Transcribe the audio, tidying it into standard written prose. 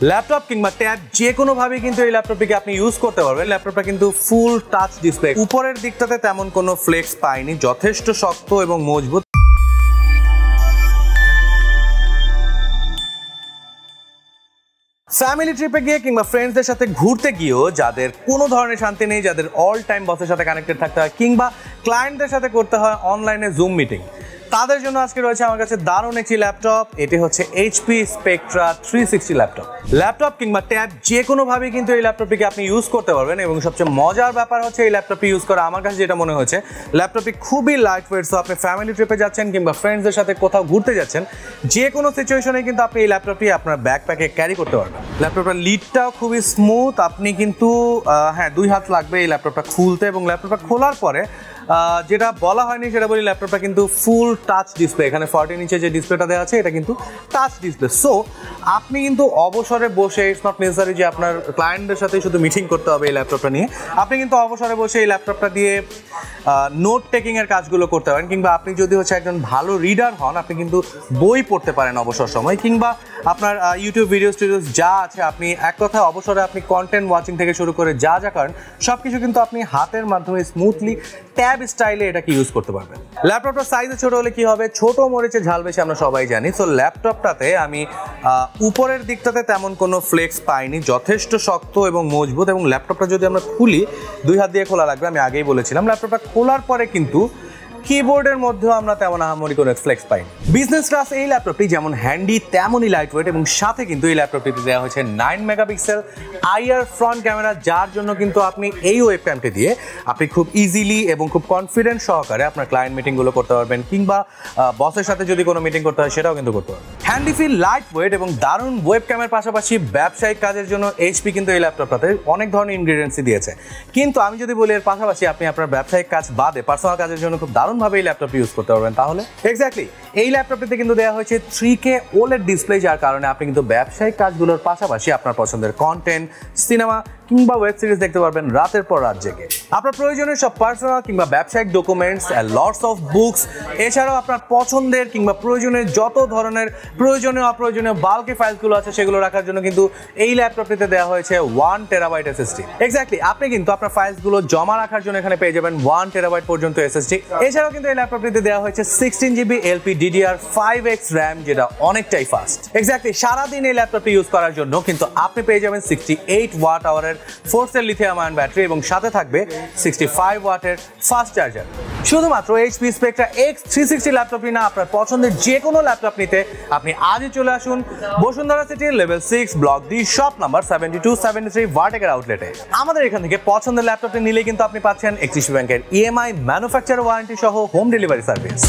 Laptop কিংবা tab যে কোনো ভাবে কিন্তু এই ল্যাপটপটিকে আপনি ইউজ করতে পারবেন। ল্যাপটপটা কিন্তু ফুল টাচ ডিসপ্লে, উপরের দিকটাতে তেমন কোনো ফ্লেক্স পায়নি, যথেষ্ট শক্ত এবং মজবুত। ফ্যামিলি ট্রিপে গিয়ে কিংবা ফ্রেন্ডসদের সাথে ঘুরতে গিয়েও যাদের কোনো ধরনের শান্তি নেই, যাদের অল টাইম বসের সাথে কানেক্টেড থাকতে হয় কিংবা ক্লায়েন্টদের সাথে করতে হয় অনলাইনে জুম মিটিং, তাদের জন্য আজকে রয়েছে আমার কাছে দারুণ একটি ল্যাপটপ। এটি হচ্ছে এইচপি স্পেকট্রা 360 ল্যাপটপ কিংবা ট্যাব যে কোনোভাবে কিন্তু এই ল্যাপটপটিকে আপনি ইউজ করতে পারবেন। এবং সবচেয়ে মজার ব্যাপার হচ্ছে এই ল্যাপটপটি ইউজ করা আমার কাছে যেটা মনে হয়েছে, ল্যাপটপটি খুবই লাইট ওয়েট। সো আপনি ফ্যামিলি ট্রিপে যাচ্ছেন কিংবা ফ্রেন্ডসদের সাথে কোথাও ঘুরতে যাচ্ছেন, যে কোনো সিচুয়েশনে কিন্তু আপনি এই ল্যাপটপটি আপনার ব্যাকপ্যাকে ক্যারি করতে পারবেন। ল্যাপটপটার লিডটাও খুবই স্মুথ, আপনি কিন্তু 2 হাত লাগবে এই ল্যাপটপটা খুলতে। এবং ল্যাপটপটা খোলার পরে যেটা বলা হয়নি সেটা বলি, ল্যাপটপটা কিন্তু ফুল টাচ ডিসপ্লে। এখানে 14 ইঞ্চের যে ডিসপ্লেটা দেওয়া আছে এটা কিন্তু টাচ ডিসপ্লে। সো আপনি কিন্তু অবসরে বসে, ইটস নট নেসেসারি যে আপনার ক্লায়েন্টদের সাথে শুধু মিটিং করতে হবে এই ল্যাপটপটা নিয়ে। আপনি কিন্তু অবসরে বসে এই ল্যাপটপটা দিয়ে নোট টেকিংয়ের কাজগুলো করতে পারেন। কিংবা আপনি যদি হচ্ছে একজন ভালো রিডার হন, আপনি কিন্তু বই পড়তে পারেন অবসর সময়। কিংবা আপনার ইউটিউব ভিডিওস যা আছে, আপনি এক কথায় অবসরে আপনি কন্টেন্ট ওয়াচিং থেকে শুরু করে যা করেন সব কিছু কিন্তু আপনি হাতের মাধ্যমে স্মুথলি ট্যাব স্টাইলে এটাকে ইউজ করতে পারবেন। ল্যাপটপটার সাইজে ছোট হলে কি হবে, ছোট মরিচে ঝাল বেশি আমরা সবাই জানি। সো ল্যাপটপটাতে আমি উপরের দিকটাতে তেমন কোনো ফ্লেক্স পাইনি, যথেষ্ট শক্ত এবং মজবুত। এবং ল্যাপটপটা যদি আমরা খুলি, 2 হাত দিয়ে খোলা লাগবে, আমি আগেই বলেছিলাম। ল্যাপটপটা খোলার পরে কিন্তু কিবোর্ডের মধ্যেও আমরা তেমন আহামরি কোনো ফ্লেক্স পাই। বিজনেস ক্লাস এই ল্যাপটপটি যেমন হ্যান্ডি তেমনই লাইট ওয়েট। এবং সাথে কিন্তু এই ল্যাপটপটিতে দেওয়া হয়েছে 9 মেগাপিক্সেল আইআর ফ্রন্ট ক্যামেরা, যার জন্য কিন্তু আপনি এই ওয়েবক্যামটি দিয়ে আপনি খুব ইজিলি এবং খুব কনফিডেন্ট সহকারে আপনার ক্লায়েন্ট মিটিংগুলো করতে পারবেন। কিংবা বসের সাথে যদি কোনো মিটিং করতে হয় সেটাও কিন্তু করতে পারবেন। হ্যান্ডি ফিল, লাইট ওয়েট এবং দারুণ ওয়েবক্যামের পাশাপাশি ব্যবসায়িক কাজের জন্য এইচপি কিন্তু এই ল্যাপটপটাতে অনেক ধরনের ইনগ্রিডিয়েন্টসই দিয়েছে। কিন্তু আমি যদি বলি এর পাশাপাশি আপনি আপনার ব্যবসায়িক কাজ বাদে পার্সোনাল কাজের জন্য খুব দারুণভাবে এই ল্যাপটপ ইউজ করতে পারবেন। তাহলে এক্স্যাক্টলি এই ল্যাপটপটিতে কিন্তু দেওয়া হয়েছে 3K OLED ডিসপ্লে, যার কারণে আপনি কিন্তু ব্যবসায়িক কাজগুলোর পাশাপাশি আপনার পছন্দের কন্টেন্ট, সিনেমা কিংবা ওয়েব সিরিজ দেখতে পারবেন রাতের পর রাত জেগে। আপনার প্রয়োজনীয় সব পার্সোনাল কিংবা ব্যবসায়িক ডকুমেন্টস, লটস অফ বুকস, এছাড়াও আপনার পছন্দের কিংবা প্রয়োজনীয় যত ধরনের প্রয়োজনীয় অপ্রয়োজনীয় বাল্কি ফাইলসগুলো আছে সেগুলো রাখার জন্য কিন্তু এই ল্যাপটপটিতে দেওয়া হয়েছে 1 টেরাবাইট এসএসডি। এক্স্যাক্টলি আপনি কিন্তু আপনার ফাইলসগুলো জমা রাখার জন্য এখানে পেয়ে যাবেন 1 টেরাবাইট পর্যন্ত এসএসডি। এছাড়াও কিন্তু এই ল্যাপটপটিতে দেওয়া হয়েছে 16GB LPDDR5X RAM, যেটা অনেকটাই ফাস্ট। এক্স্যাক্টলি সারাদিন এই ল্যাপটপটি ইউজ করার জন্য কিন্তু আপনি পেয়ে যাবেন 68 ওয়াট আওয়ারের 4 সেল লিথিয়াম আয়ন ব্যাটারি এবং সাথে থাকবে 65 ওয়াটের ফাস্ট চার্জার। শুধুমাত্র এইচপি স্পেকট্রা X360 ল্যাপটপটি না, আপনার পছন্দের যে কোনো ল্যাপটপ নিতে আপনি আজই চলে আসুন Bashundhara city level 6 block D shop number 7273 vertical আউটলেটে। আমাদের এখান থেকে পছন্দের ল্যাপটপটি নিলে কিন্তু আপনি পাচ্ছেন এক্সিস ব্যাংকের EMI, ম্যানুফ্যাকচার ওয়ারেন্টি সহ হোম ডেলিভারি সার্ভিস।